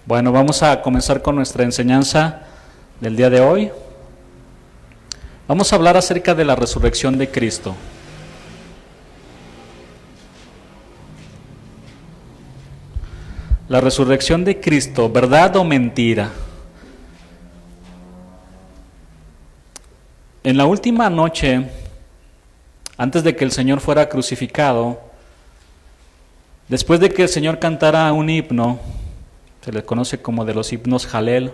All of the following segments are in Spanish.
Bueno, vamos a comenzar con nuestra enseñanza del día de hoy. Vamos a hablar acerca de la resurrección de Cristo. La resurrección de Cristo, ¿verdad o mentira? En la última noche, antes de que el Señor fuera crucificado, después de que el Señor cantara un himno, se le conoce como de los himnos Jalel,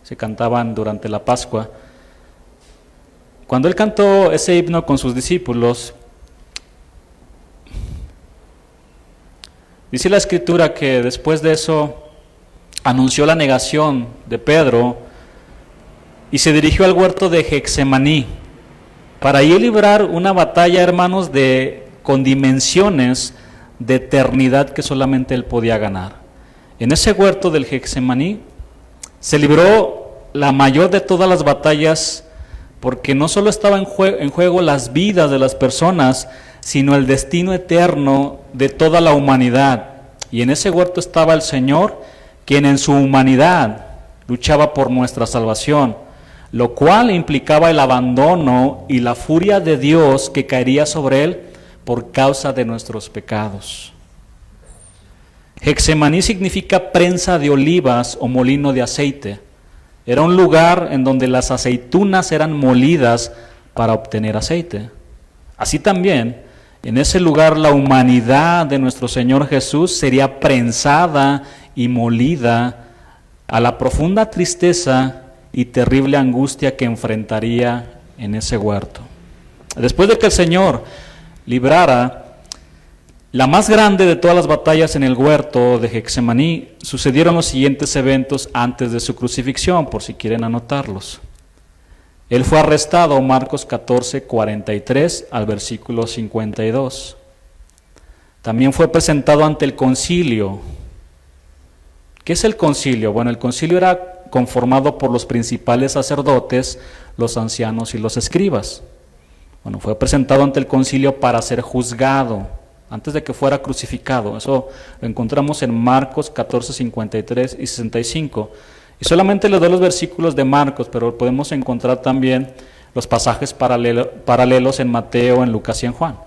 se cantaban durante la Pascua. Cuando Él cantó ese himno con sus discípulos, dice la Escritura que después de eso anunció la negación de Pedro y se dirigió al huerto de Getsemaní para ahí librar una batalla, hermanos, con dimensiones de eternidad que solamente Él podía ganar. En ese huerto del Getsemaní se libró la mayor de todas las batallas, porque no solo estaba en juego las vidas de las personas, sino el destino eterno de toda la humanidad. Y en ese huerto estaba el Señor, quien en su humanidad luchaba por nuestra salvación, lo cual implicaba el abandono y la furia de Dios que caería sobre Él por causa de nuestros pecados. Getsemaní significa prensa de olivas o molino de aceite. Era un lugar en donde las aceitunas eran molidas para obtener aceite. Así también, en ese lugar la humanidad de nuestro Señor Jesús sería prensada y molida a la profunda tristeza y terrible angustia que enfrentaría en ese huerto. Después de que el Señor librara la más grande de todas las batallas en el huerto de Getsemaní, sucedieron los siguientes eventos antes de su crucifixión, por si quieren anotarlos. Él fue arrestado, Marcos 14, 43 al versículo 52. También fue presentado ante el concilio. ¿Qué es el concilio? Bueno, el concilio era conformado por los principales sacerdotes, los ancianos y los escribas. Bueno, fue presentado ante el concilio para ser juzgado antes de que fuera crucificado. Eso lo encontramos en Marcos 14, 53 y 65. Y solamente les doy los versículos de Marcos, pero podemos encontrar también los pasajes paralelos en Mateo, en Lucas y en Juan.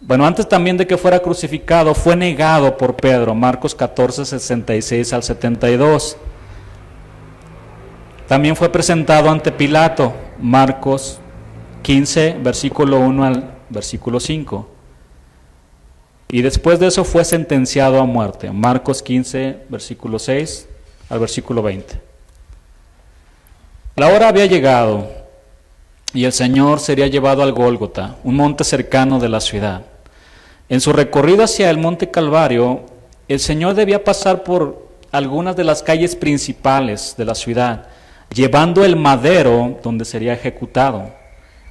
Bueno, antes también de que fuera crucificado, fue negado por Pedro, Marcos 14, 66 al 72. También fue presentado ante Pilato, Marcos 15, versículo 1 al versículo 5. Y después de eso fue sentenciado a muerte, Marcos 15, versículo 6 al versículo 20. La hora había llegado y el Señor sería llevado al Gólgota, un monte cercano de la ciudad. En su recorrido hacia el monte Calvario, el Señor debía pasar por algunas de las calles principales de la ciudad, llevando el madero donde sería ejecutado.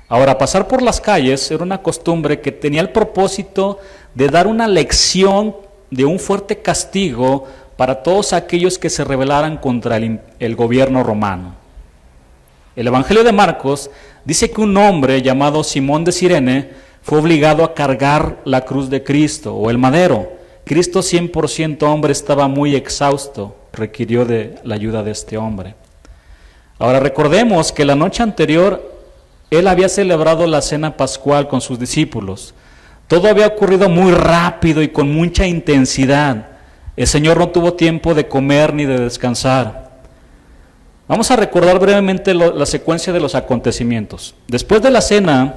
Ahora, pasar por las calles era una costumbre que tenía el propósito de dar una lección de un fuerte castigo para todos aquellos que se rebelaran contra el gobierno romano. El Evangelio de Marcos dice que un hombre llamado Simón de Cirene fue obligado a cargar la cruz de Cristo o el madero. Cristo 100% hombre estaba muy exhausto, requirió de la ayuda de este hombre. Ahora recordemos que la noche anterior Él había celebrado la cena pascual con sus discípulos. Todo había ocurrido muy rápido y con mucha intensidad. El Señor no tuvo tiempo de comer ni de descansar. Vamos a recordar brevemente la secuencia de los acontecimientos. Después de la cena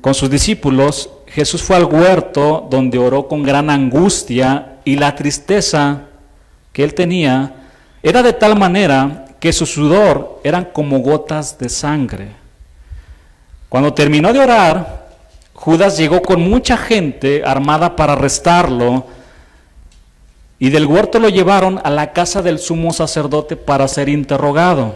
con sus discípulos, Jesús fue al huerto donde oró con gran angustia, y la tristeza que Él tenía era de tal manera que su sudor eran como gotas de sangre. Cuando terminó de orar, Judas llegó con mucha gente armada para arrestarlo, y del huerto lo llevaron a la casa del sumo sacerdote para ser interrogado.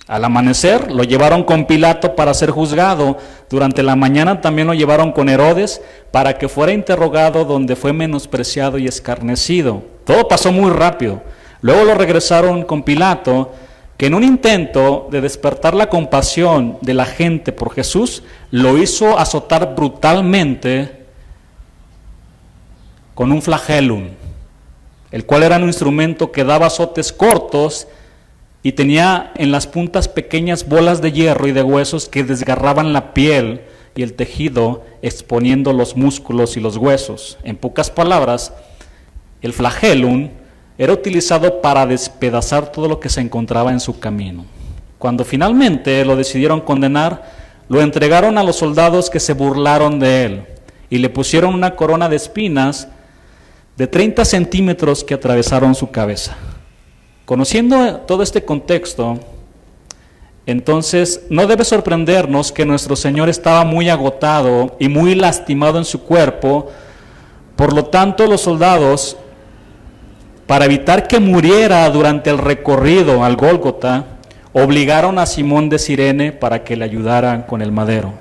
Al amanecer lo llevaron con Pilato para ser juzgado. Durante la mañana también lo llevaron con Herodes para que fuera interrogado, donde fue menospreciado y escarnecido. Todo pasó muy rápido. Luego lo regresaron con Pilato, que en un intento de despertar la compasión de la gente por Jesús, lo hizo azotar brutalmente con un flagelum. el cual era un instrumento que daba azotes cortos y tenía en las puntas pequeñas bolas de hierro y de huesos que desgarraban la piel y el tejido, exponiendo los músculos y los huesos. En pocas palabras, el flagellum era utilizado para despedazar todo lo que se encontraba en su camino. Cuando finalmente lo decidieron condenar, lo entregaron a los soldados que se burlaron de él y le pusieron una corona de espinas de 30 centímetros que atravesaron su cabeza. Conociendo todo este contexto, entonces no debe sorprendernos que nuestro Señor estaba muy agotado y muy lastimado en su cuerpo. Por lo tanto, los soldados, para evitar que muriera durante el recorrido al Gólgota, obligaron a Simón de Cirene para que le ayudaran con el madero.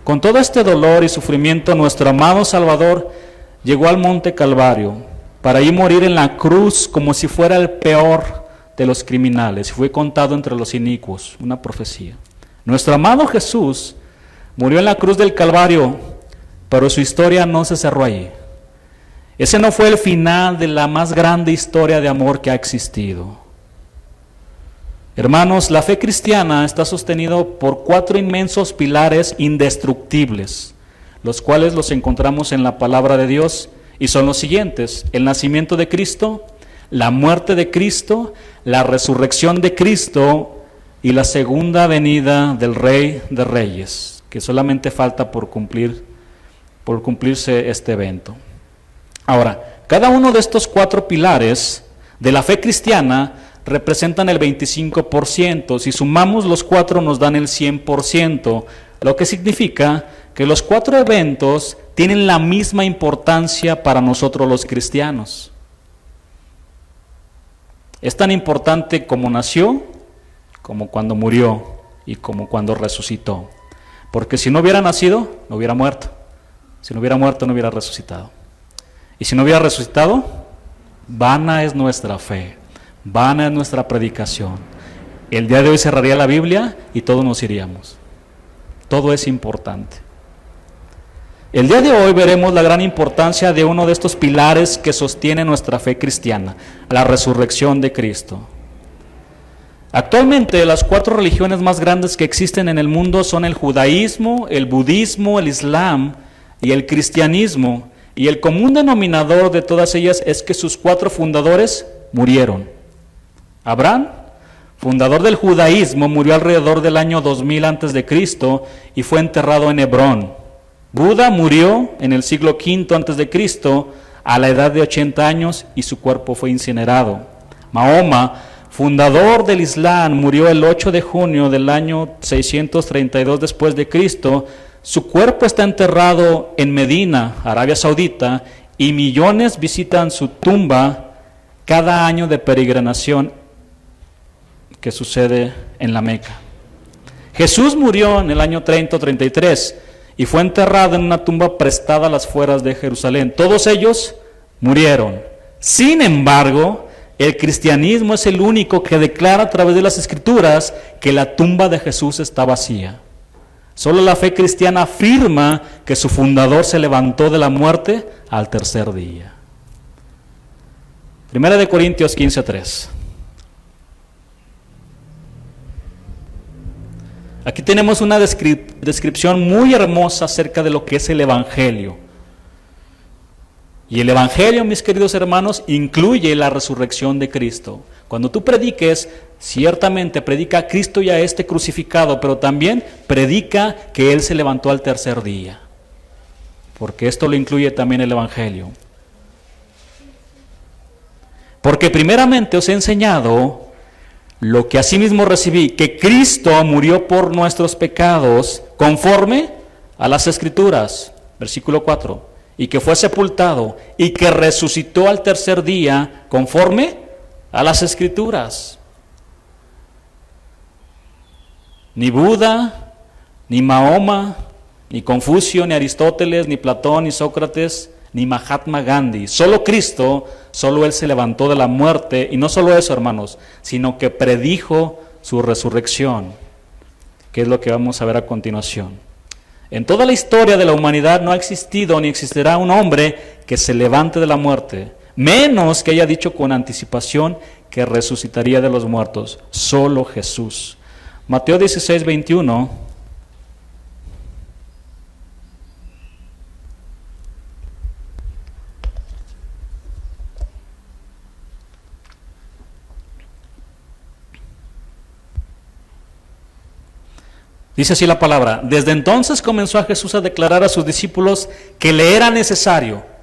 Con todo este dolor y sufrimiento, nuestro amado Salvador llegó al monte Calvario para ir morir en la cruz como si fuera el peor de los criminales. Fue contado entre los inicuos, una profecía. Nuestro amado Jesús murió en la cruz del Calvario, pero su historia no se cerró ahí. Ese no fue el final de la más grande historia de amor que ha existido. Hermanos, la fe cristiana está sostenido por 4 inmensos pilares indestructibles, los cuales los encontramos en la palabra de Dios, y son los siguientes: el nacimiento de Cristo, la muerte de Cristo, la resurrección de Cristo y la segunda venida del Rey de Reyes, que solamente falta por cumplirse este evento. Ahora, cada uno de estos 4 pilares de la fe cristiana representan el 25%. Si sumamos los 4 nos dan el 100%, lo que significa que los 4 eventos tienen la misma importancia para nosotros los cristianos. Es tan importante como nació, como cuando murió y como cuando resucitó. Porque si no hubiera nacido, no hubiera muerto. Si no hubiera muerto, no hubiera resucitado. Y si no hubiera resucitado, vana es nuestra fe, vana es nuestra predicación. El día de hoy cerraría la Biblia y todos nos iríamos. Todo es importante. El día de hoy veremos la gran importancia de uno de estos pilares que sostiene nuestra fe cristiana, la resurrección de Cristo. Actualmente las 4 religiones más grandes que existen en el mundo son el judaísmo, el budismo, el islam y el cristianismo, y el común denominador de todas ellas es que sus 4 fundadores murieron. Abraham, fundador del judaísmo, murió alrededor del año 2000 a.C. y fue enterrado en Hebrón. Buda murió en el siglo V a.C. a la edad de 80 años y su cuerpo fue incinerado. Mahoma, fundador del Islam, murió el 8 de junio del año 632 después de Cristo. Su cuerpo está enterrado en Medina, Arabia Saudita, y millones visitan su tumba cada año de peregrinación que sucede en la Meca. Jesús murió en el año 30 o 33 y fue enterrado en una tumba prestada a las afueras de Jerusalén. Todos ellos murieron. Sin embargo, el cristianismo es el único que declara a través de las Escrituras que la tumba de Jesús está vacía. Solo la fe cristiana afirma que su fundador se levantó de la muerte al tercer día. 1 Corintios 15:3. Aquí tenemos una descripción muy hermosa acerca de lo que es el Evangelio. Y el Evangelio, mis queridos hermanos, incluye la resurrección de Cristo. Cuando tú prediques, ciertamente predica a Cristo y a este crucificado, pero también predica que Él se levantó al tercer día. Porque esto lo incluye también el Evangelio. Porque primeramente os he enseñado lo que asimismo recibí, que Cristo murió por nuestros pecados conforme a las Escrituras, versículo 4, y que fue sepultado y que resucitó al tercer día conforme a las Escrituras. Ni Buda, ni Mahoma, ni Confucio, ni Aristóteles, ni Platón, ni Sócrates, ni Mahatma Gandhi. Solo Cristo, solo Él se levantó de la muerte, y no solo eso, hermanos, sino que predijo su resurrección, que es lo que vamos a ver a continuación. En toda la historia de la humanidad no ha existido ni existirá un hombre que se levante de la muerte. menos que haya dicho con anticipación que resucitaría de los muertos. Solo Jesús. Mateo 16, 21. Dice así la palabra: desde entonces comenzó a Jesús a declarar a sus discípulos que le era necesario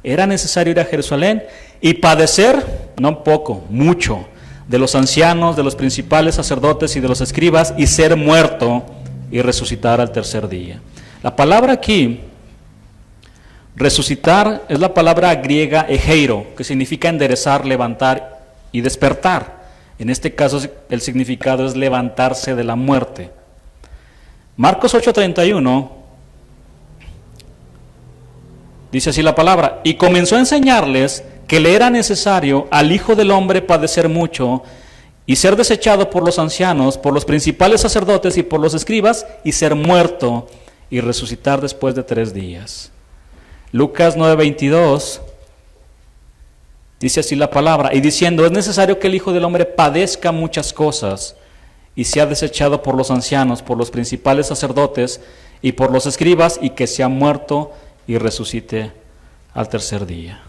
ir a Jerusalén y padecer, no poco, mucho, de los ancianos, de los principales sacerdotes y de los escribas, y ser muerto y resucitar al tercer día. La palabra aquí, resucitar, es la palabra griega egeiro, que significa enderezar, levantar y despertar. En este caso el significado es levantarse de la muerte. Marcos 8:31 dice así la palabra: y comenzó a enseñarles que le era necesario al Hijo del Hombre padecer mucho y ser desechado por los ancianos, por los principales sacerdotes y por los escribas, y ser muerto y resucitar después de 3 días. Lucas 9:22 dice así la palabra, y diciendo: es necesario que el Hijo del Hombre padezca muchas cosas y sea desechado por los ancianos, por los principales sacerdotes y por los escribas, y que sea muerto y resucite al tercer día.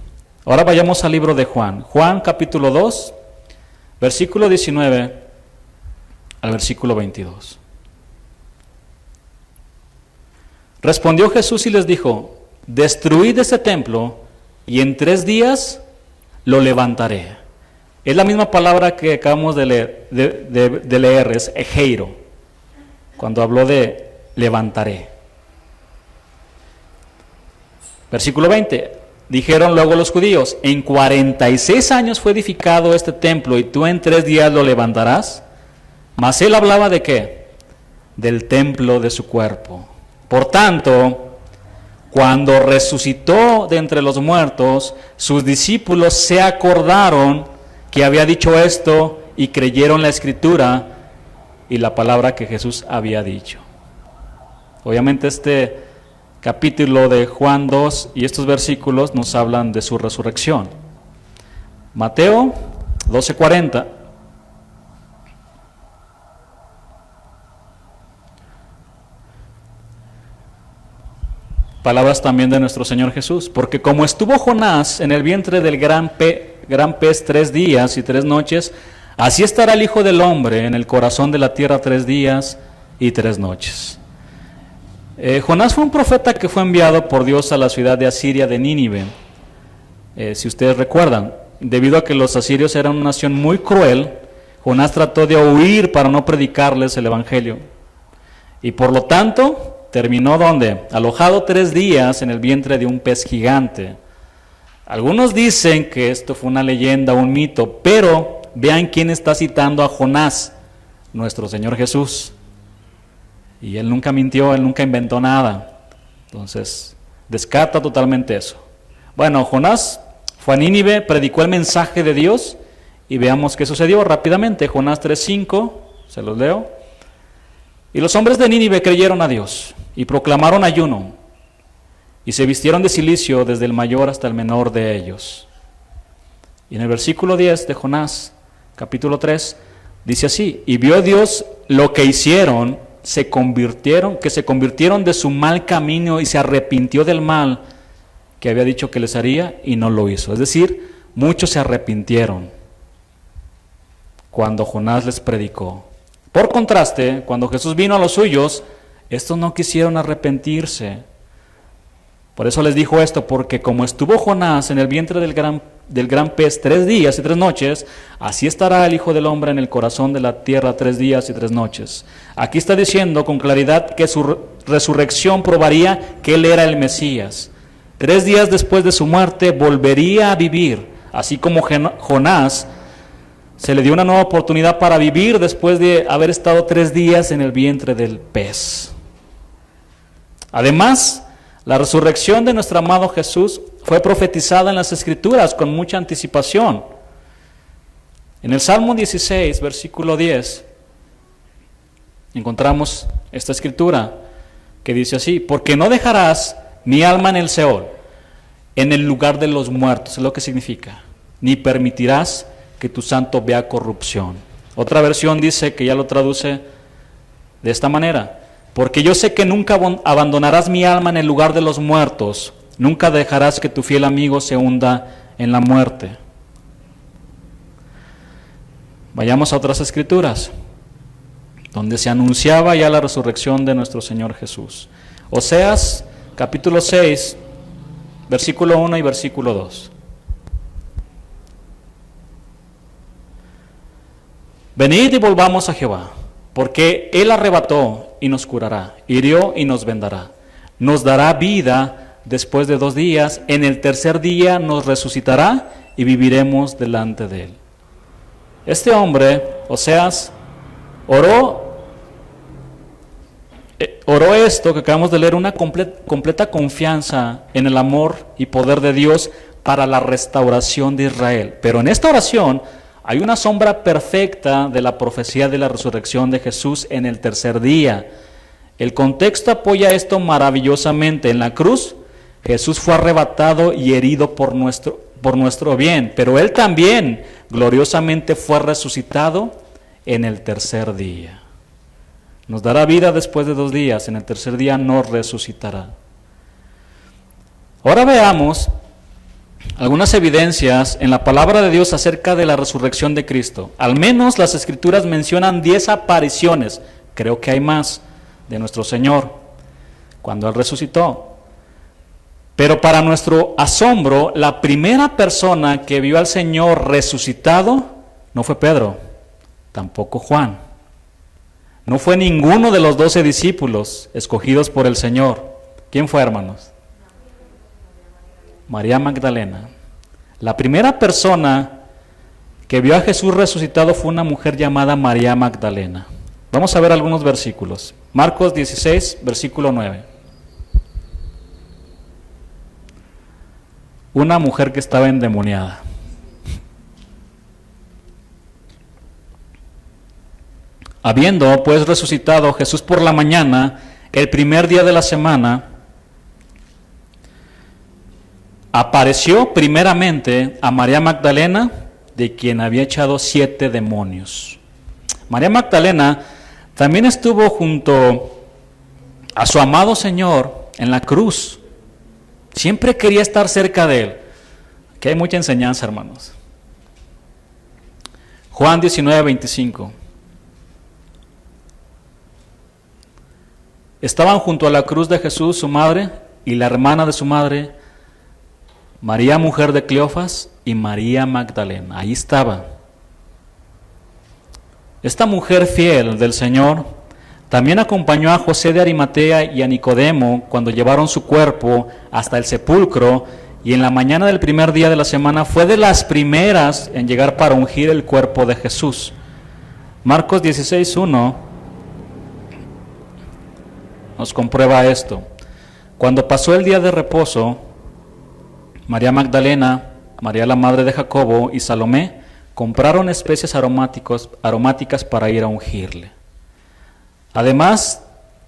Ahora vayamos al libro de Juan. Juan capítulo 2, versículo 19 al versículo 22. Respondió Jesús y les dijo: destruid este templo y en 3 días lo levantaré. Es la misma palabra que acabamos de leer, es egeiro, cuando habló de levantaré. Versículo 20, dijeron luego los judíos: en 46 años fue edificado este templo y tú en 3 días lo levantarás. Mas él hablaba ¿de qué? Del templo de su cuerpo. Por tanto, cuando resucitó de entre los muertos, sus discípulos se acordaron que había dicho esto y creyeron la escritura y la palabra que Jesús había dicho. Obviamente este capítulo de Juan 2 y estos versículos nos hablan de su resurrección. Mateo 12:40. Palabras también de nuestro Señor Jesús: porque como estuvo Jonás en el vientre del gran pez 3 días y 3 noches, así estará el Hijo del Hombre en el corazón de la tierra 3 días y 3 noches. Jonás fue un profeta que fue enviado por Dios a la ciudad de Asiria de Nínive. Si ustedes recuerdan, debido a que los asirios eran una nación muy cruel, Jonás trató de huir para no predicarles el evangelio. Y por lo tanto, terminó ¿dónde? Alojado 3 días en el vientre de un pez gigante. Algunos dicen que esto fue una leyenda, un mito, pero vean quién está citando a Jonás, nuestro Señor Jesús. Y él nunca mintió, él nunca inventó nada. Entonces, descarta totalmente eso. Bueno, Jonás fue a Nínive, predicó el mensaje de Dios y veamos qué sucedió rápidamente. Jonás 3:5, se los leo. Y los hombres de Nínive creyeron a Dios y proclamaron ayuno y se vistieron de cilicio desde el mayor hasta el menor de ellos. Y en el versículo 10 de Jonás, capítulo 3, dice así: y vio Dios lo que hicieron, que se convirtieron de su mal camino y se arrepintió del mal que había dicho que les haría y no lo hizo. Es decir, muchos se arrepintieron cuando Jonás les predicó. Por contraste, cuando Jesús vino a los suyos, estos no quisieron arrepentirse. Por eso les dijo esto: porque como estuvo Jonás en el vientre del gran pez 3 días y 3 noches, así estará el Hijo del Hombre en el corazón de la tierra 3 días y 3 noches. Aquí está diciendo con claridad que su resurrección probaría que él era el Mesías. 3 días después de su muerte volvería a vivir, así como Jonás se le dio una nueva oportunidad para vivir después de haber estado 3 días en el vientre del pez. Además, la resurrección de nuestro amado Jesús fue profetizada en las Escrituras con mucha anticipación. En el Salmo 16, versículo 10, encontramos esta escritura que dice así: porque no dejarás mi alma en el Seol, en el lugar de los muertos, es lo que significa. Ni permitirás que tu santo vea corrupción. Otra versión dice, que ya lo traduce de esta manera: porque yo sé que nunca abandonarás mi alma en el lugar de los muertos, nunca dejarás que tu fiel amigo se hunda en la muerte. Vayamos a otras escrituras, donde se anunciaba ya la resurrección de nuestro Señor Jesús. Oseas, capítulo 6, versículo 1 y versículo 2. Venid y volvamos a Jehová, porque Él arrebató y nos curará, hirió y nos vendará. Nos dará vida después de 2 días, en el tercer día nos resucitará y viviremos delante de Él. Este hombre, Oseas, oró esto que acabamos de leer, una completa confianza en el amor y poder de Dios para la restauración de Israel. Pero en esta oración hay una sombra perfecta de la profecía de la resurrección de Jesús en el tercer día. El contexto apoya esto maravillosamente. En la cruz, Jesús fue arrebatado y herido por nuestro bien, pero Él también gloriosamente fue resucitado en el tercer día. Nos dará vida después de 2 días, en el tercer día nos resucitará. Ahora veamos algunas evidencias en la palabra de Dios acerca de la resurrección de Cristo. Al menos las Escrituras mencionan 10 apariciones, creo que hay más, de nuestro Señor cuando Él resucitó. Pero para nuestro asombro, la primera persona que vio al Señor resucitado no fue Pedro, tampoco Juan. No fue ninguno de los 12 discípulos escogidos por el Señor. ¿Quién fue, hermanos? María Magdalena. La primera persona que vio a Jesús resucitado fue una mujer llamada María Magdalena. Vamos a ver algunos versículos. Marcos 16, versículo 9. Una mujer que estaba endemoniada. Habiendo pues resucitado Jesús por la mañana, el primer día de la semana, apareció primeramente a María Magdalena, de quien había echado 7 demonios. María Magdalena también estuvo junto a su amado Señor en la cruz. Siempre quería estar cerca de Él. Aquí hay mucha enseñanza, hermanos. Juan 19, 25. Estaban junto a la cruz de Jesús su madre y la hermana de su madre, María, mujer de Cleofas, y María Magdalena. Ahí estaba. Esta mujer fiel del Señor también acompañó a José de Arimatea y a Nicodemo cuando llevaron su cuerpo hasta el sepulcro, y en la mañana del primer día de la semana fue de las primeras en llegar para ungir el cuerpo de Jesús. Marcos 16, 1 nos comprueba esto. Cuando pasó el día de reposo, María Magdalena, María la madre de Jacobo y Salomé compraron especies aromáticas para ir a ungirle. Además,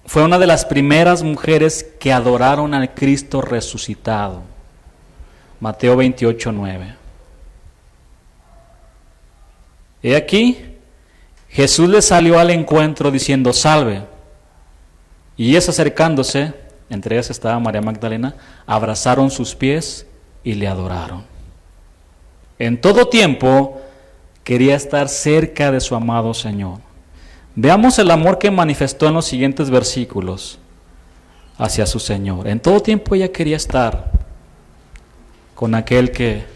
fue una de las primeras mujeres que adoraron al Cristo resucitado. Mateo 28, 9. He aquí, Jesús le salió al encuentro diciendo: salve. Y ellas, acercándose, entre ellas estaba María Magdalena, abrazaron sus pies y le adoraron. En todo tiempo quería estar cerca de su amado Señor. Veamos el amor que manifestó en los siguientes versículos hacia su Señor. En todo tiempo ella quería estar con aquel que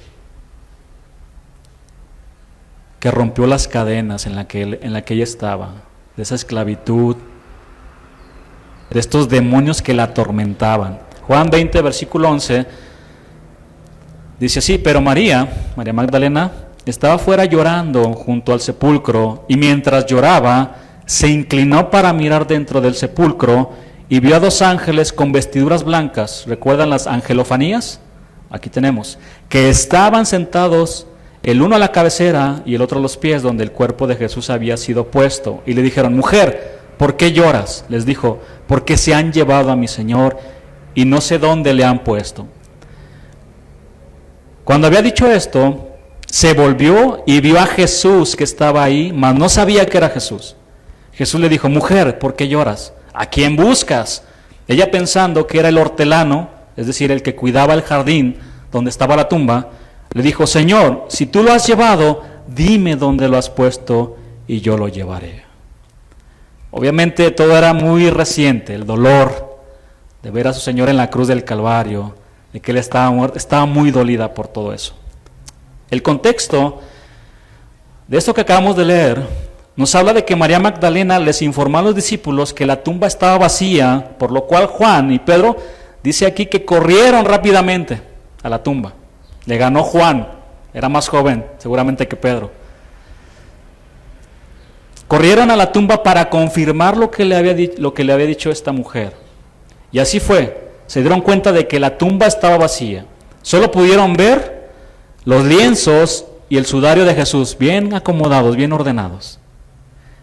rompió las cadenas en la que ella estaba, de esa esclavitud, de estos demonios que la atormentaban. Juan 20, versículo 11, dice así: pero María Magdalena, estaba fuera llorando junto al sepulcro, y mientras lloraba, se inclinó para mirar dentro del sepulcro, y vio a 2 ángeles con vestiduras blancas. ¿Recuerdan las angelofanías? Aquí tenemos, que estaban sentados, el uno a la cabecera y el otro a los pies, donde el cuerpo de Jesús había sido puesto. Y le dijeron: mujer, ¿por qué lloras? Les dijo: porque se han llevado a mi Señor y no sé dónde le han puesto. Cuando había dicho esto, se volvió y vio a Jesús que estaba ahí, mas no sabía que era Jesús. Jesús le dijo: mujer, ¿por qué lloras? ¿A quién buscas? Ella, pensando que era el hortelano, es decir, el que cuidaba el jardín donde estaba la tumba, le dijo: Señor, si tú lo has llevado, dime dónde lo has puesto y yo lo llevaré. Obviamente todo era muy reciente, el dolor de ver a su Señor en la cruz del Calvario, de que él estaba muerto, estaba muy dolida por todo eso. El contexto de esto que acabamos de leer nos habla de que María Magdalena les informó a los discípulos que la tumba estaba vacía, por lo cual Juan y Pedro, dice aquí que corrieron rápidamente a la tumba. Le ganó Juan, era más joven seguramente que Pedro. Corrieron a la tumba para confirmar lo que le había dicho esta mujer. Y así fue. Se dieron cuenta de que la tumba estaba vacía. Solo pudieron ver los lienzos y el sudario de Jesús, bien acomodados, bien ordenados.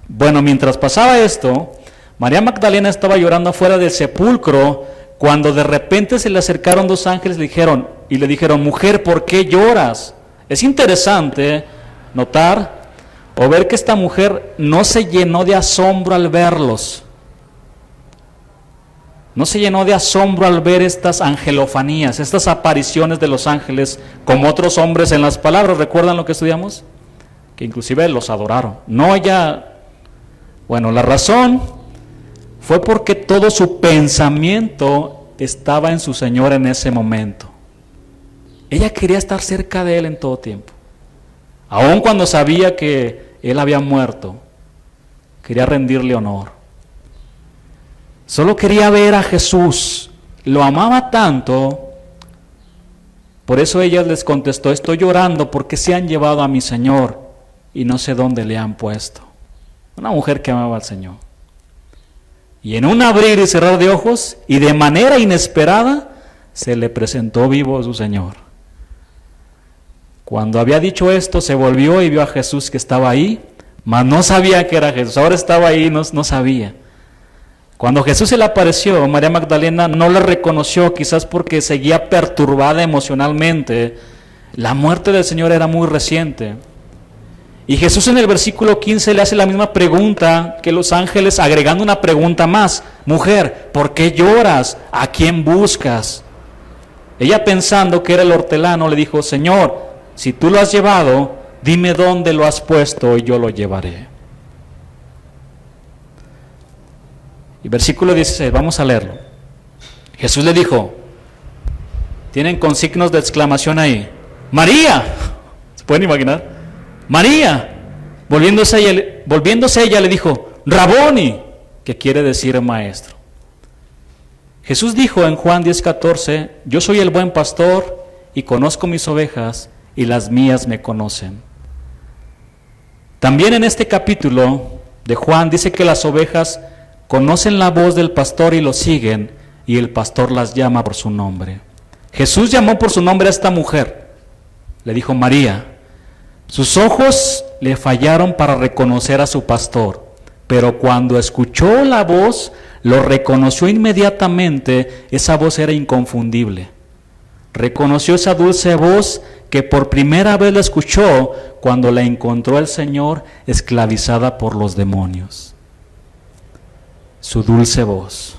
Bueno, mientras pasaba esto, María Magdalena estaba llorando afuera del sepulcro, cuando de repente se le acercaron dos ángeles y le dijeron: mujer, ¿por qué lloras? Es interesante notar o ver que esta mujer no se llenó de asombro al verlos. No se llenó de asombro al ver estas angelofanías, estas apariciones de los ángeles, como otros hombres en las palabras. ¿Recuerdan lo que estudiamos? Que inclusive los adoraron. No ella. Bueno, la razón fue porque todo su pensamiento estaba en su Señor en ese momento. Ella quería estar cerca de Él en todo tiempo. Aun cuando sabía que Él había muerto, quería rendirle honor. Solo quería ver a Jesús. Lo amaba tanto. Por eso ella les contestó: estoy llorando porque se han llevado a mi Señor y no sé dónde le han puesto. Una mujer que amaba al Señor. Y en un abrir y cerrar de ojos, y de manera inesperada, se le presentó vivo su Señor. Cuando había dicho esto, se volvió y vio a Jesús que estaba ahí, mas no sabía que era Jesús. Ahora estaba ahí, no sabía. Cuando Jesús se le apareció, María Magdalena no le reconoció, quizás porque seguía perturbada emocionalmente. La muerte del Señor era muy reciente. Y Jesús en el versículo 15 le hace la misma pregunta que los ángeles, agregando una pregunta más: mujer, ¿por qué lloras? ¿A quién buscas? Ella, pensando que era el hortelano, le dijo: Señor, si tú lo has llevado, dime dónde lo has puesto y yo lo llevaré. Y versículo 16, vamos a leerlo. Jesús le dijo, tienen con signos de exclamación ahí: María. ¿Se pueden imaginar? María. Volviéndose ella le dijo: Raboni, que quiere decir maestro. Jesús dijo en Juan 10:14: yo soy el buen pastor y conozco mis ovejas y las mías me conocen. También en este capítulo de Juan dice que las ovejas conocen la voz del pastor y lo siguen, y el pastor las llama por su nombre. Jesús llamó por su nombre a esta mujer. Le dijo: María. Sus ojos le fallaron para reconocer a su pastor, pero cuando escuchó la voz, lo reconoció inmediatamente. Esa voz era inconfundible. Reconoció esa dulce voz que por primera vez la escuchó cuando la encontró el Señor esclavizada por los demonios. Su dulce voz.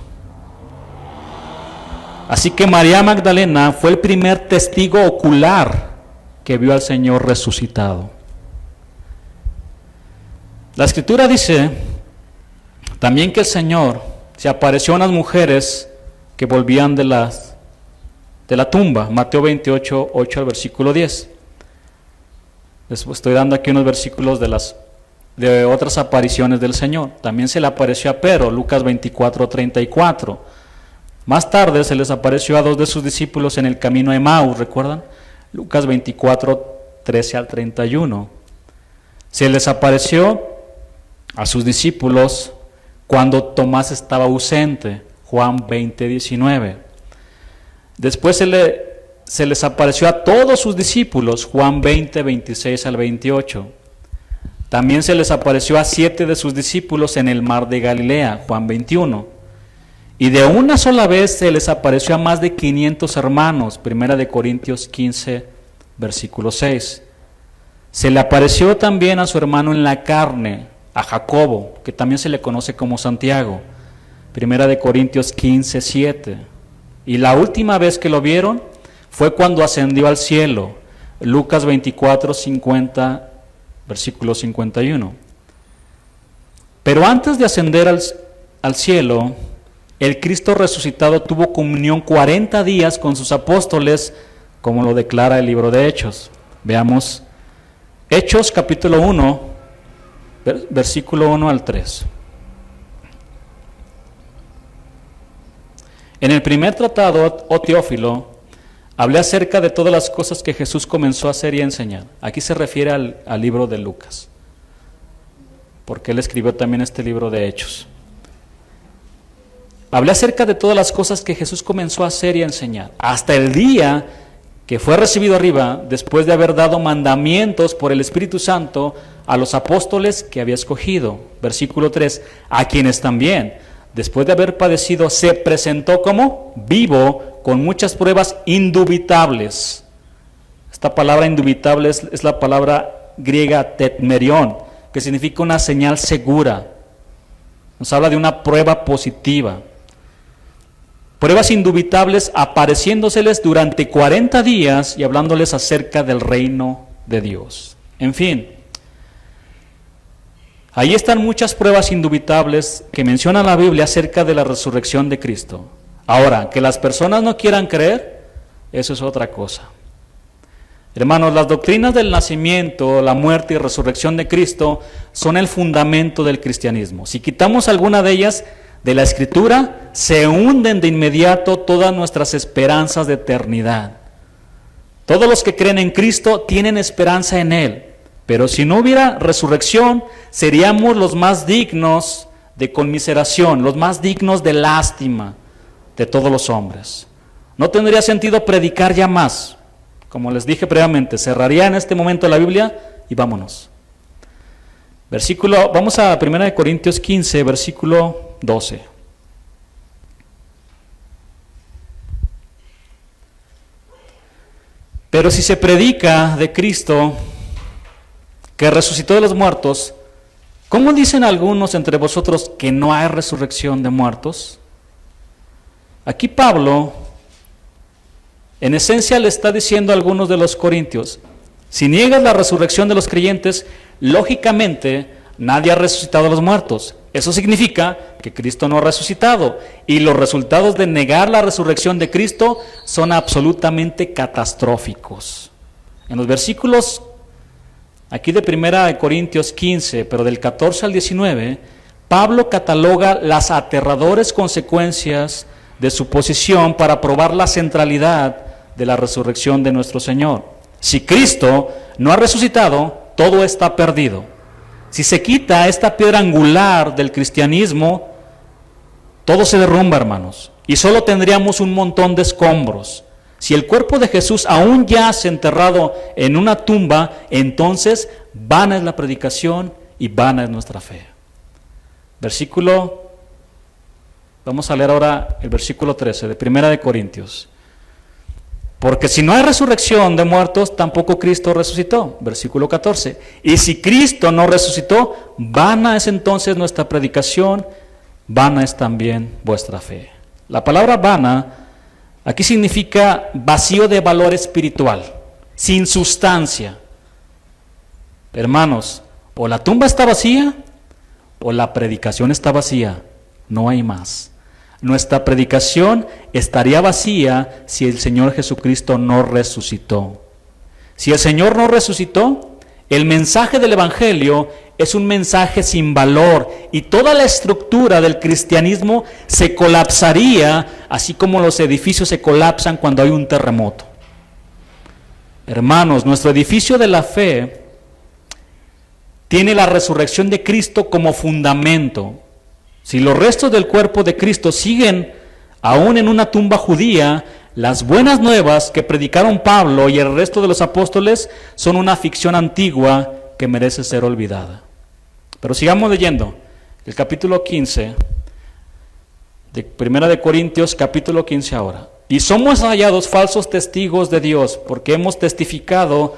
Así que María Magdalena fue el primer testigo ocular que vio al Señor resucitado. La Escritura dice también que el Señor se apareció a unas mujeres que volvían de la tumba. Mateo 28, 8 al versículo 10. Les estoy dando aquí unos versículos de otras apariciones del Señor. También se le apareció a Pedro, Lucas 24, 34. Más tarde se les apareció a dos de sus discípulos en el camino a Emaús, ¿recuerdan? Lucas 24, 13 al 31. Se les apareció a sus discípulos cuando Tomás estaba ausente, Juan 20, 19. Después se les apareció a todos sus discípulos, Juan 20, 26 al 28. También se les apareció a 7 de sus discípulos en el mar de Galilea, Juan 21. Y de una sola vez se les apareció a más de 500 hermanos, 1 Corintios 15, versículo 6. Se le apareció también a su hermano en la carne, a Jacobo, que también se le conoce como Santiago. Primera de Corintios 15, 7. Y la última vez que lo vieron fue cuando ascendió al cielo. Lucas 24, 50, versículo 51. Pero antes de ascender al cielo, el Cristo resucitado tuvo comunión 40 días con sus apóstoles, como lo declara el libro de Hechos. Veamos Hechos capítulo 1, versículo 1 al 3. En el primer tratado, oh Teófilo, hablé acerca de todas las cosas que Jesús comenzó a hacer y a enseñar. Aquí se refiere al libro de Lucas, porque él escribió también este libro de Hechos. Hablé acerca de todas las cosas que Jesús comenzó a hacer y a enseñar, hasta el día que fue recibido arriba, después de haber dado mandamientos por el Espíritu Santo a los apóstoles que había escogido. Versículo 3, a quienes también, después de haber padecido, se presentó como vivo con muchas pruebas indubitables. Esta palabra indubitable es la palabra griega tetmerion, que significa una señal segura. Nos habla de una prueba positiva. Pruebas indubitables apareciéndoseles durante 40 días y hablándoles acerca del reino de Dios. En fin, ahí están muchas pruebas indubitables que menciona la Biblia acerca de la resurrección de Cristo. Ahora, que las personas no quieran creer, eso es otra cosa. Hermanos, las doctrinas del nacimiento, la muerte y resurrección de Cristo son el fundamento del cristianismo. Si quitamos alguna de ellas de la Escritura, se hunden de inmediato todas nuestras esperanzas de eternidad. Todos los que creen en Cristo tienen esperanza en Él, pero si no hubiera resurrección, seríamos los más dignos de conmiseración, los más dignos de lástima de todos los hombres. No tendría sentido predicar ya más. Como les dije previamente, cerraría en este momento la Biblia y vámonos. Vamos a 1 Corintios 15, versículo 12. Pero si se predica de Cristo que resucitó de los muertos, ¿cómo dicen algunos entre vosotros que no hay resurrección de muertos? Aquí Pablo, en esencia, le está diciendo a algunos de los corintios, si niegas la resurrección de los creyentes, lógicamente nadie ha resucitado a los muertos. Eso significa que Cristo no ha resucitado, y los resultados de negar la resurrección de Cristo son absolutamente catastróficos. En los versículos aquí de 1 Corintios 15, pero del 14 al 19, Pablo cataloga las aterradoras consecuencias de su posición para probar la centralidad de la resurrección de nuestro Señor. Si Cristo no ha resucitado, todo está perdido. Si se quita esta piedra angular del cristianismo, todo se derrumba, hermanos, y solo tendríamos un montón de escombros. Si el cuerpo de Jesús aún yace enterrado en una tumba, entonces vana es la predicación y vana es nuestra fe. Vamos a leer ahora el versículo 13 de 1 Corintios. Porque si no hay resurrección de muertos, tampoco Cristo resucitó. Versículo 14. Y si Cristo no resucitó, vana es entonces nuestra predicación, vana es también vuestra fe. La palabra vana aquí significa vacío de valor espiritual, sin sustancia. Hermanos, o la tumba está vacía, o la predicación está vacía. No hay más. Nuestra predicación estaría vacía si el Señor Jesucristo no resucitó. Si el Señor no resucitó, el mensaje del Evangelio es un mensaje sin valor y toda la estructura del cristianismo se colapsaría, así como los edificios se colapsan cuando hay un terremoto. Hermanos, nuestro edificio de la fe tiene la resurrección de Cristo como fundamento. Si los restos del cuerpo de Cristo siguen aún en una tumba judía, las buenas nuevas que predicaron Pablo y el resto de los apóstoles son una ficción antigua que merece ser olvidada. Pero sigamos leyendo el capítulo 15 de 1 Corintios, capítulo 15 ahora. Y somos hallados falsos testigos de Dios, porque hemos testificado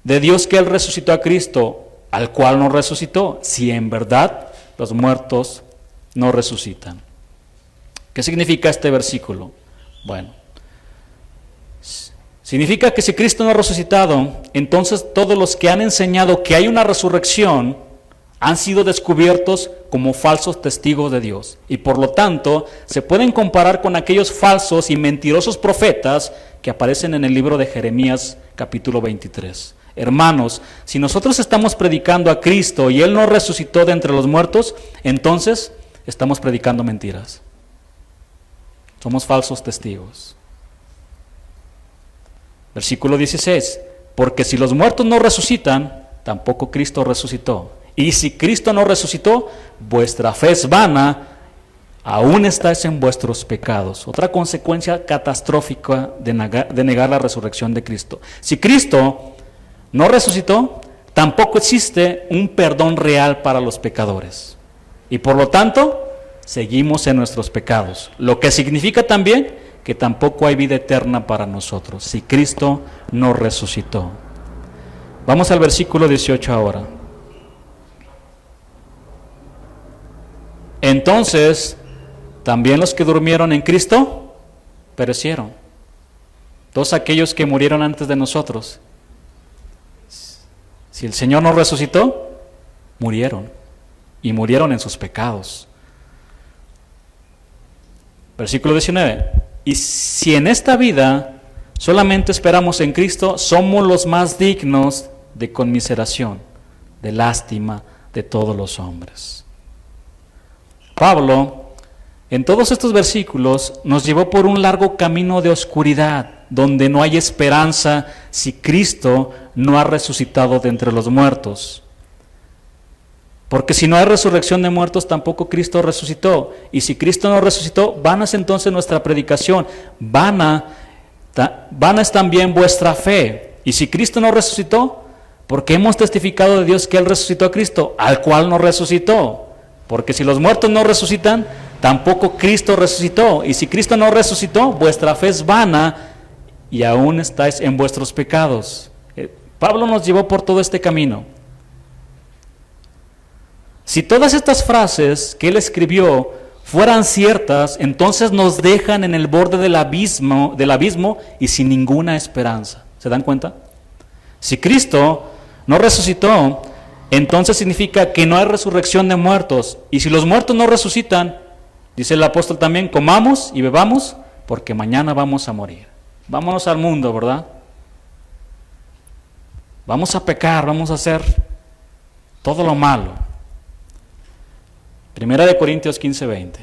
de Dios que Él resucitó a Cristo, al cual no resucitó, si en verdad los muertos no resucitan. ¿Qué significa este versículo? Bueno, significa que si Cristo no ha resucitado, entonces todos los que han enseñado que hay una resurrección han sido descubiertos como falsos testigos de Dios. Y por lo tanto, se pueden comparar con aquellos falsos y mentirosos profetas que aparecen en el libro de Jeremías capítulo 23. Hermanos, si nosotros estamos predicando a Cristo y Él no resucitó de entre los muertos, entonces estamos predicando mentiras. Somos falsos testigos. Versículo 16. Porque si los muertos no resucitan, tampoco Cristo resucitó. Y si Cristo no resucitó, vuestra fe es vana, aún estáis en vuestros pecados. Otra consecuencia catastrófica de negar la resurrección de Cristo. Si Cristo no resucitó, tampoco existe un perdón real para los pecadores. Y por lo tanto, seguimos en nuestros pecados. Lo que significa también que tampoco hay vida eterna para nosotros, si Cristo no resucitó. Vamos al versículo 18 ahora. Entonces, también los que durmieron en Cristo perecieron. Todos aquellos que murieron antes de nosotros. Si el Señor no resucitó, murieron. Y murieron en sus pecados. Versículo 19. Y si en esta vida solamente esperamos en Cristo, somos los más dignos de conmiseración, de lástima de todos los hombres. Pablo, en todos estos versículos, nos llevó por un largo camino de oscuridad, donde no hay esperanza si Cristo no ha resucitado de entre los muertos. Porque si no hay resurrección de muertos, tampoco Cristo resucitó. Y si Cristo no resucitó, vana es entonces nuestra predicación, vana es también vuestra fe. Y si Cristo no resucitó, porque hemos testificado de Dios que Él resucitó a Cristo, al cual no resucitó. Porque si los muertos no resucitan, tampoco Cristo resucitó. Y si Cristo no resucitó, vuestra fe es vana y aún estáis en vuestros pecados. Pablo nos llevó por todo este camino. Si todas estas frases que él escribió fueran ciertas, entonces nos dejan en el borde del abismo y sin ninguna esperanza. ¿Se dan cuenta? Si Cristo no resucitó, entonces significa que no hay resurrección de muertos. Y si los muertos no resucitan, dice el apóstol también, comamos y bebamos, porque mañana vamos a morir. Vámonos al mundo, ¿verdad? Vamos a pecar, vamos a hacer todo lo malo. Primera de Corintios 15:20.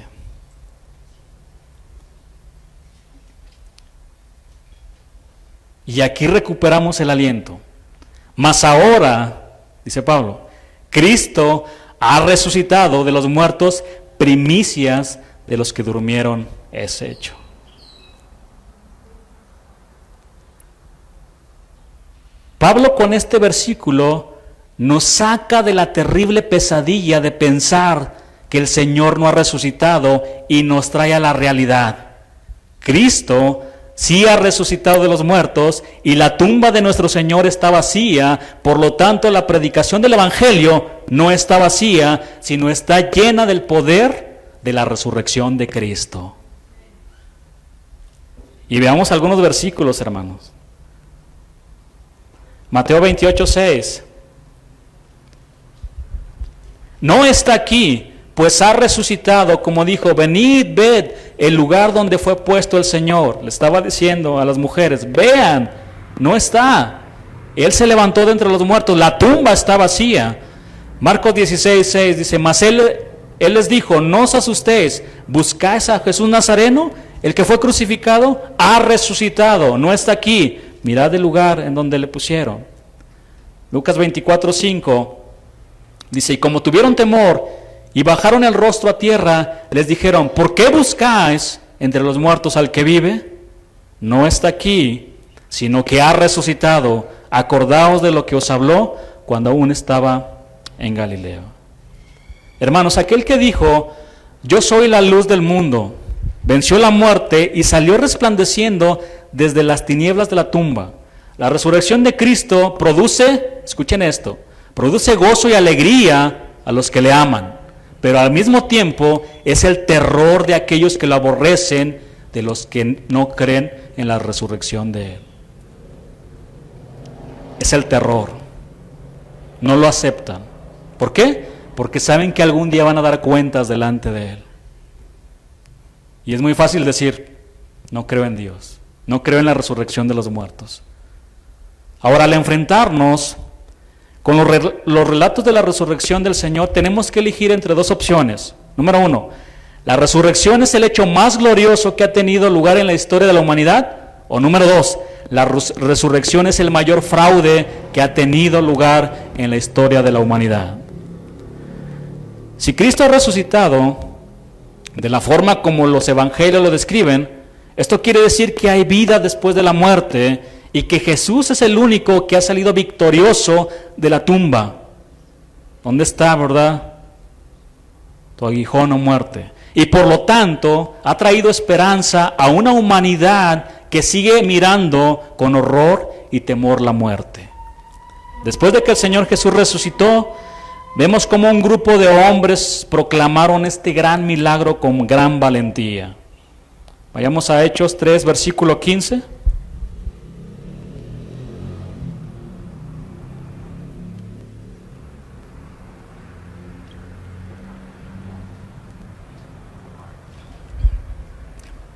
Y aquí recuperamos el aliento. Mas ahora, dice Pablo, Cristo ha resucitado de los muertos, primicias de los que durmieron es hecho. Pablo con este versículo nos saca de la terrible pesadilla de pensar que el Señor no ha resucitado y nos trae a la realidad. Cristo sí ha resucitado de los muertos y la tumba de nuestro Señor está vacía, por lo tanto la predicación del Evangelio no está vacía, sino está llena del poder de la resurrección de Cristo. Y veamos algunos versículos, hermanos. Mateo 28:6. No está aquí, pues ha resucitado, como dijo, venid, ved el lugar donde fue puesto el Señor. Le estaba diciendo a las mujeres, vean, no está. Él se levantó de entre los muertos, la tumba está vacía. Marcos 16:6 dice, mas él les dijo, no os asustéis, buscáis a Jesús Nazareno, el que fue crucificado, ha resucitado, no está aquí. Mirad el lugar en donde le pusieron. Lucas 24:5 dice, y como tuvieron temor y bajaron el rostro a tierra, les dijeron, ¿por qué buscáis entre los muertos al que vive? No está aquí, sino que ha resucitado. Acordaos de lo que os habló cuando aún estaba en Galilea. Hermanos, aquel que dijo, yo soy la luz del mundo, venció la muerte y salió resplandeciendo desde las tinieblas de la tumba. La resurrección de Cristo produce, escuchen esto, produce gozo y alegría a los que le aman, pero al mismo tiempo es el terror de aquellos que lo aborrecen, de los que no creen en la resurrección de Él. Es el terror. No lo aceptan. ¿Por qué? Porque saben que algún día van a dar cuentas delante de Él. Y es muy fácil decir, no creo en Dios, no creo en la resurrección de los muertos. Ahora, al enfrentarnos con los relatos de la resurrección del Señor, tenemos que elegir entre dos opciones. Número uno, ¿la resurrección es el hecho más glorioso que ha tenido lugar en la historia de la humanidad? O número dos, ¿la resurrección es el mayor fraude que ha tenido lugar en la historia de la humanidad? Si Cristo ha resucitado de la forma como los evangelios lo describen, esto quiere decir que hay vida después de la muerte y que Jesús es el único que ha salido victorioso de la tumba. ¿Dónde está, verdad? Tu aguijón o muerte. Y por lo tanto ha traído esperanza a una humanidad que sigue mirando con horror y temor la muerte. Después de que el Señor Jesús resucitó, vemos cómo un grupo de hombres proclamaron este gran milagro con gran valentía. Vayamos a Hechos 3, versículo 15.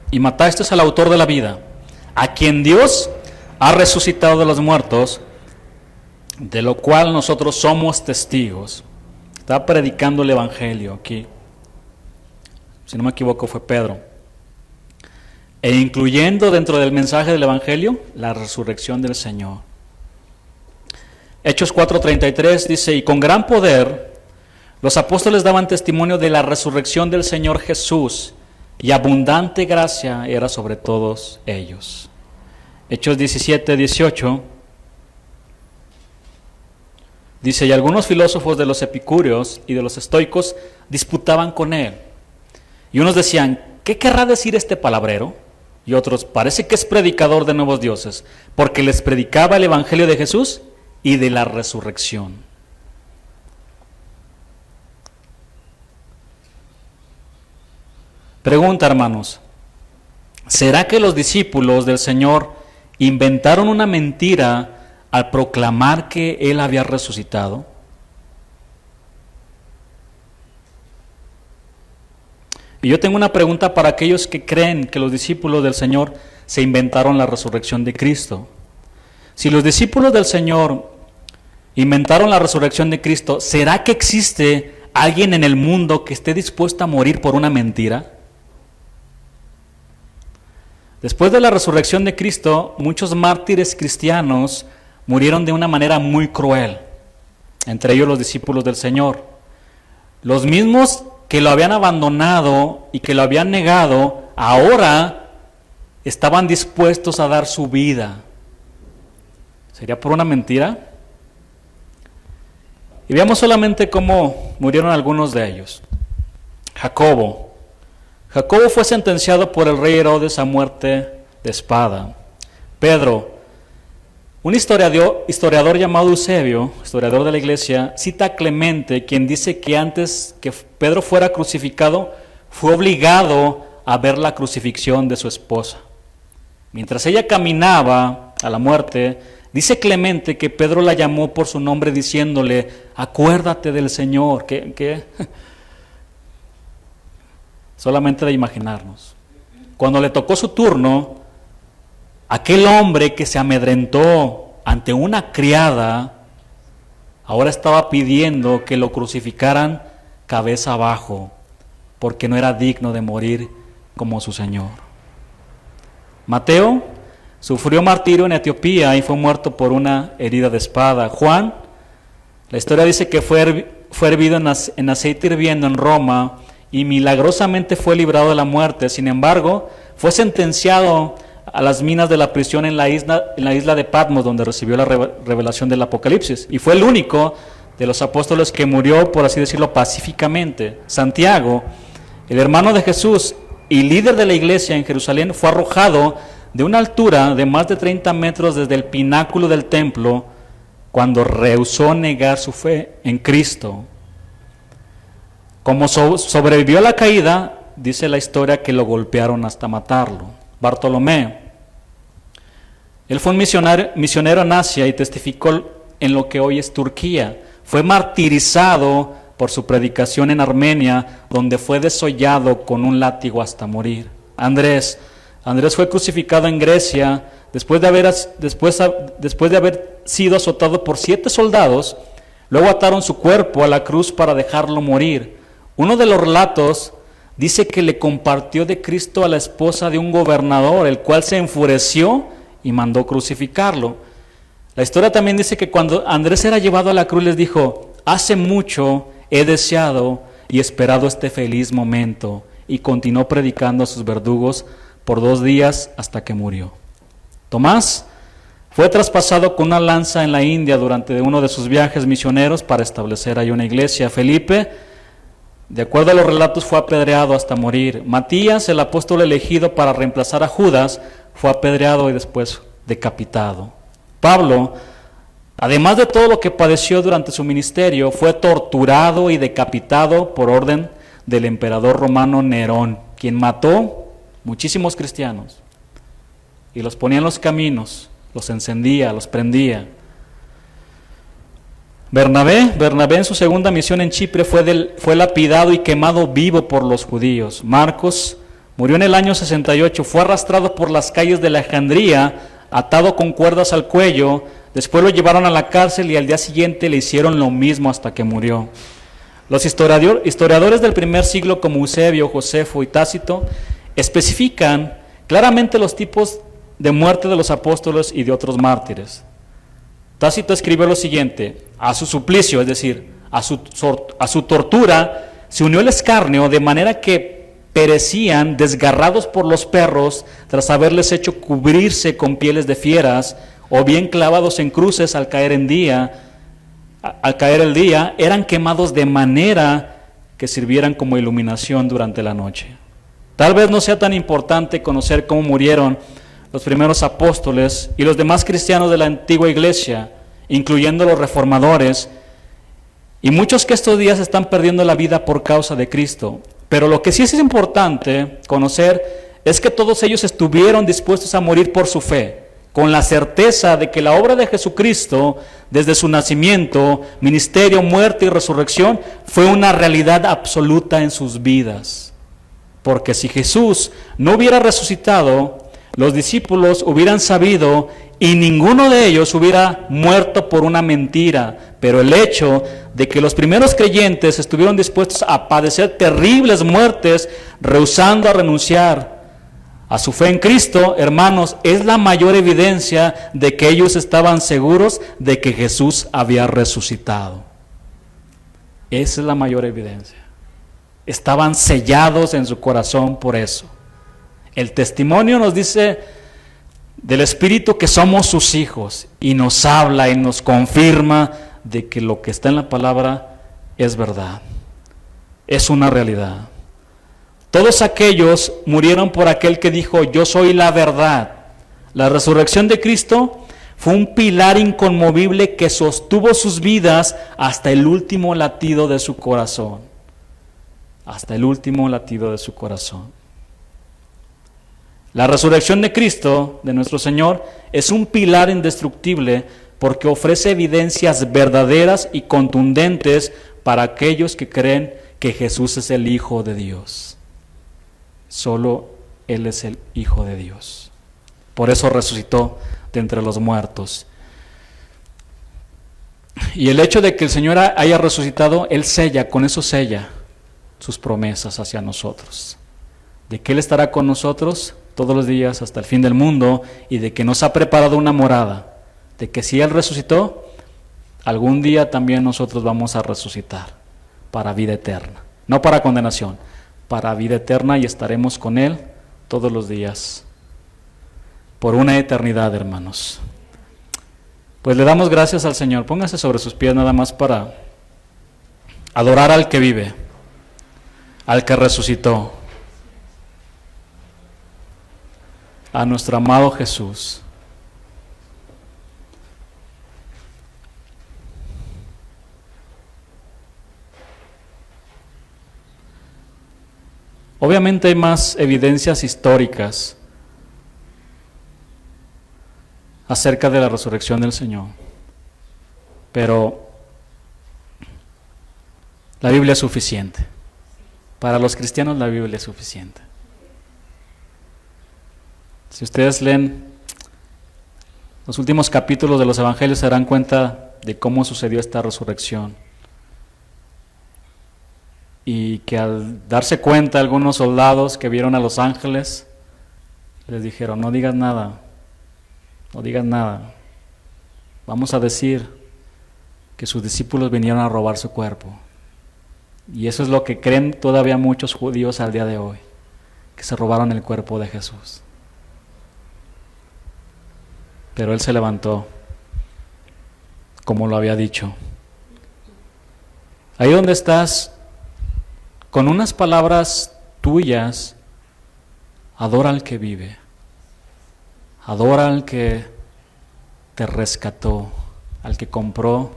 Y mataste al autor de la vida, a quien Dios ha resucitado de los muertos, de lo cual nosotros somos testigos. Está predicando el evangelio aquí. Si no me equivoco fue Pedro. E incluyendo dentro del mensaje del evangelio la resurrección del Señor. Hechos 4:33 dice, y con gran poder los apóstoles daban testimonio de la resurrección del Señor Jesús, y abundante gracia era sobre todos ellos. Hechos 17:18 dice, y algunos filósofos de los epicúreos y de los estoicos disputaban con él. Y unos decían, ¿qué querrá decir este palabrero? Y otros, parece que es predicador de nuevos dioses, porque les predicaba el evangelio de Jesús y de la resurrección. Pregunta, hermanos, ¿será que los discípulos del Señor inventaron una mentira al proclamar que Él había resucitado? Y yo tengo una pregunta para aquellos que creen que los discípulos del Señor se inventaron la resurrección de Cristo. Si los discípulos del Señor inventaron la resurrección de Cristo, ¿será que existe alguien en el mundo que esté dispuesto a morir por una mentira? Después de la resurrección de Cristo, muchos mártires cristianos murieron de una manera muy cruel, entre ellos los discípulos del Señor. Los mismos que lo habían abandonado y que lo habían negado, ahora estaban dispuestos a dar su vida. ¿Sería por una mentira? Y veamos solamente cómo murieron algunos de ellos. Jacobo fue sentenciado por el rey Herodes a muerte de espada. Pedro, un historiador llamado Eusebio, historiador de la iglesia, cita a Clemente, quien dice que antes que Pedro fuera crucificado, fue obligado a ver la crucifixión de su esposa. Mientras ella caminaba a la muerte, dice Clemente que Pedro la llamó por su nombre diciéndole, acuérdate del Señor. ¿Qué? Solamente de imaginarnos. Cuando le tocó su turno, aquel hombre que se amedrentó ante una criada, ahora estaba pidiendo que lo crucificaran cabeza abajo, porque no era digno de morir como su Señor. Mateo sufrió martirio en Etiopía y fue muerto por una herida de espada. Juan, la historia dice que fue hervido en aceite hirviendo en Roma y milagrosamente fue librado de la muerte. Sin embargo, fue sentenciado a las minas de la prisión en la isla de Patmos, donde recibió la revelación del Apocalipsis, y fue el único de los apóstoles que murió, por así decirlo, pacíficamente. Santiago, el hermano de Jesús, y líder de la iglesia en Jerusalén, fue arrojado de una altura de más de 30 metros desde el pináculo del templo cuando rehusó negar su fe en Cristo. Como sobrevivió a la caída, dice la historia que lo golpearon hasta matarlo. Bartolomé, él fue un misionero en Asia y testificó en lo que hoy es Turquía. Fue martirizado por su predicación en Armenia, donde fue desollado con un látigo hasta morir. Andrés fue crucificado en Grecia después de haber sido azotado por 7 soldados. Luego ataron su cuerpo a la cruz para dejarlo morir. Uno de los relatos dice que le compartió de Cristo a la esposa de un gobernador, el cual se enfureció y mandó crucificarlo. La historia también dice que cuando Andrés era llevado a la cruz les dijo: hace mucho he deseado y esperado este feliz momento, y continuó predicando a sus verdugos por 2 días hasta que murió. Tomás fue traspasado con una lanza en la India durante uno de sus viajes misioneros para establecer ahí una iglesia. Felipe, de acuerdo a los relatos, fue apedreado hasta morir. Matías, el apóstol elegido para reemplazar a Judas, fue apedreado y después decapitado. Pablo, además de todo lo que padeció durante su ministerio, fue torturado y decapitado por orden del emperador romano Nerón, quien mató muchísimos cristianos y los ponía en los caminos, los encendía, los prendía. Bernabé en su segunda misión en Chipre fue lapidado y quemado vivo por los judíos. Marcos murió en el año 68, fue arrastrado por las calles de Alejandría, atado con cuerdas al cuello. Después lo llevaron a la cárcel y al día siguiente le hicieron lo mismo hasta que murió. Los historiadores del primer siglo como Eusebio, Josefo y Tácito especifican claramente los tipos de muerte de los apóstoles y de otros mártires. Tácito escribió lo siguiente: a su suplicio, es decir, a su tortura, se unió el escarnio, de manera que perecían desgarrados por los perros tras haberles hecho cubrirse con pieles de fieras, o bien clavados en cruces al caer el día, eran quemados de manera que sirvieran como iluminación durante la noche. Tal vez no sea tan importante conocer cómo murieron los primeros apóstoles y los demás cristianos de la antigua iglesia, incluyendo los reformadores, y muchos que estos días están perdiendo la vida por causa de Cristo. Pero lo que sí es importante conocer es que todos ellos estuvieron dispuestos a morir por su fe, con la certeza de que la obra de Jesucristo, desde su nacimiento, ministerio, muerte y resurrección, fue una realidad absoluta en sus vidas. Porque si Jesús no hubiera resucitado, los discípulos hubieran sabido y ninguno de ellos hubiera muerto por una mentira. Pero el hecho de que los primeros creyentes estuvieron dispuestos a padecer terribles muertes, rehusando a renunciar a su fe en Cristo, hermanos, es la mayor evidencia de que ellos estaban seguros de que Jesús había resucitado. Esa es la mayor evidencia. Estaban sellados en su corazón por eso. El testimonio nos dice del Espíritu que somos sus hijos, y nos habla y nos confirma de que lo que está en la palabra es verdad, es una realidad. Todos aquellos murieron por aquel que dijo: yo soy la verdad. La resurrección de Cristo fue un pilar inconmovible que sostuvo sus vidas hasta el último latido de su corazón. Hasta el último latido de su corazón. La resurrección de Cristo, de nuestro Señor, es un pilar indestructible porque ofrece evidencias verdaderas y contundentes para aquellos que creen que Jesús es el Hijo de Dios. Solo Él es el Hijo de Dios. Por eso resucitó de entre los muertos. Y el hecho de que el Señor haya resucitado, Él sella, con eso sella sus promesas hacia nosotros. De que Él estará con nosotros todos los días hasta el fin del mundo, y de que nos ha preparado una morada. De que si Él resucitó, algún día también nosotros vamos a resucitar para vida eterna. No para condenación, para vida eterna, y estaremos con Él todos los días, por una eternidad, hermanos. Pues le damos gracias al Señor. Póngase sobre sus pies nada más para adorar al que vive, al que resucitó. a nuestro amado Jesús. Obviamente hay más evidencias históricas acerca de la resurrección del Señor, pero la Biblia es suficiente. Para los cristianos la Biblia es suficiente. Si ustedes leen los últimos capítulos de los Evangelios, se darán cuenta de cómo sucedió esta resurrección. Y que al darse cuenta algunos soldados que vieron a los ángeles, les dijeron, no digas nada, no digas nada. Vamos a decir que sus discípulos vinieron a robar su cuerpo. Y eso es lo que creen todavía muchos judíos al día de hoy, que se robaron el cuerpo de Jesús. Pero Él se levantó, como lo había dicho. Ahí donde estás, con unas palabras tuyas, adora al que vive. Adora al que te rescató, al que compró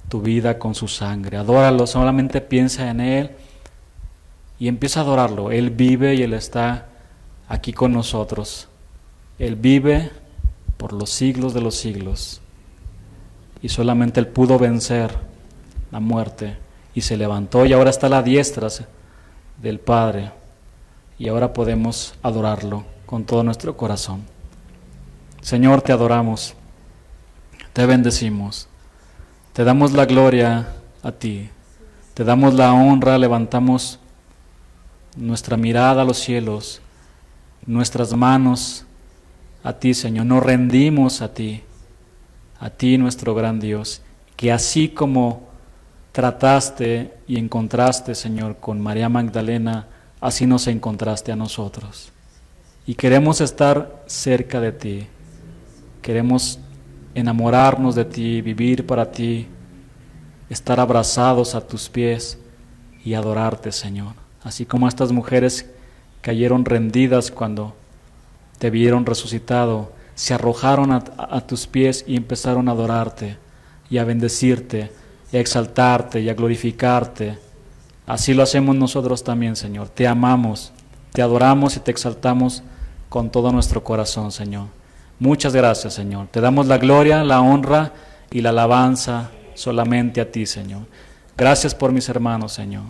tu vida con su sangre. Adóralo, solamente piensa en Él y empieza a adorarlo. Él vive y Él está aquí con nosotros. Él vive por los siglos de los siglos. Y solamente Él pudo vencer la muerte y se levantó y ahora está a la diestra del Padre. Y ahora podemos adorarlo con todo nuestro corazón. Señor, te adoramos, te bendecimos, te damos la gloria a ti, te damos la honra, levantamos nuestra mirada a los cielos, nuestras manos a ti, Señor, nos rendimos a ti nuestro gran Dios, que así como trataste y encontraste, Señor, con María Magdalena, así nos encontraste a nosotros. Y queremos estar cerca de ti, queremos enamorarnos de ti, vivir para ti, estar abrazados a tus pies y adorarte, Señor. Así como estas mujeres cayeron rendidas cuando te vieron resucitado, se arrojaron a tus pies y empezaron a adorarte y a bendecirte y a exaltarte y a glorificarte. Así lo hacemos nosotros también, Señor. Te amamos, te adoramos y te exaltamos con todo nuestro corazón, Señor. Muchas gracias, Señor. Te damos la gloria, la honra y la alabanza solamente a ti, Señor. Gracias por mis hermanos, Señor.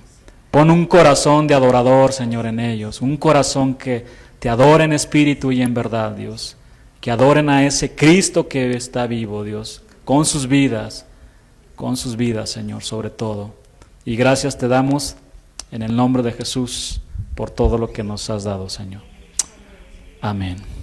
Pon un corazón de adorador, Señor, en ellos. Un corazón que te adore en espíritu y en verdad, Dios. Que adoren a ese Cristo que está vivo, Dios. Con sus vidas, Señor, sobre todo. Y gracias te damos en el nombre de Jesús por todo lo que nos has dado, Señor. Amén.